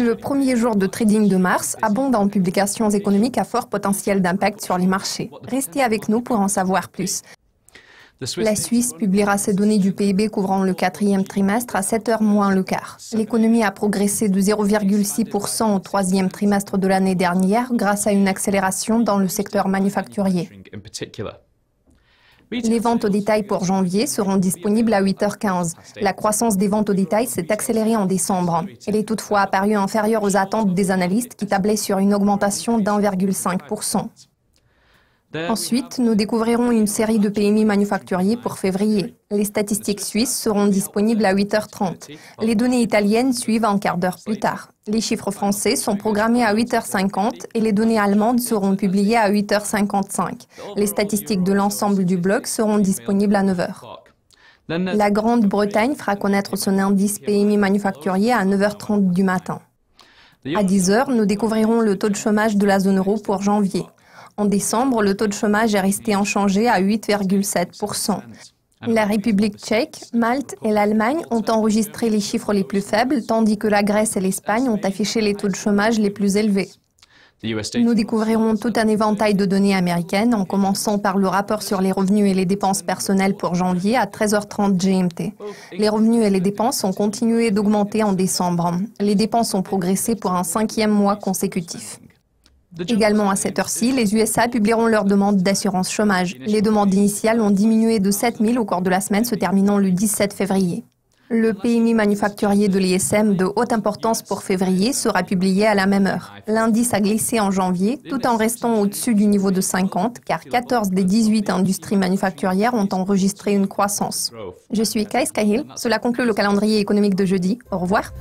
Le premier jour de trading de mars abonde en publications économiques à fort potentiel d'impact sur les marchés. Restez avec nous pour en savoir plus. La Suisse publiera ses données du PIB couvrant le quatrième trimestre à 7h moins le quart. L'économie a progressé de 0,6% au troisième trimestre de l'année dernière grâce à une accélération dans le secteur manufacturier. Les ventes au détail pour janvier seront disponibles à 8h15. La croissance des ventes au détail s'est accélérée en décembre. Elle est toutefois apparue inférieure aux attentes des analystes qui tablaient sur une augmentation d'1,5%. Ensuite, nous découvrirons une série de PMI manufacturiers pour février. Les statistiques suisses seront disponibles à 8h30. Les données italiennes suivent un quart d'heure plus tard. Les chiffres français sont programmés à 8h50 et les données allemandes seront publiées à 8h55. Les statistiques de l'ensemble du bloc seront disponibles à 9h. La Grande-Bretagne fera connaître son indice PMI manufacturier à 9h30 du matin. À 10h, nous découvrirons le taux de chômage de la zone euro pour janvier. En décembre, le taux de chômage est resté inchangé à 8,7%. La République tchèque, Malte et l'Allemagne ont enregistré les chiffres les plus faibles, tandis que la Grèce et l'Espagne ont affiché les taux de chômage les plus élevés. Nous découvrirons tout un éventail de données américaines, en commençant par le rapport sur les revenus et les dépenses personnelles pour janvier à 13h30 GMT. Les revenus et les dépenses ont continué d'augmenter en décembre. Les dépenses ont progressé pour un 5e mois consécutif. Également à cette heure-ci, les USA publieront leurs demandes d'assurance chômage. Les demandes initiales ont diminué de 7 000 au cours de la semaine se terminant le 17 février. Le PMI manufacturier de l'ISM de haute importance pour février sera publié à la même heure. L'indice a glissé en janvier tout en restant au-dessus du niveau de 50 car 14 des 18 industries manufacturières ont enregistré une croissance. Je suis Kais Kahil, cela conclut le calendrier économique de jeudi. Au revoir.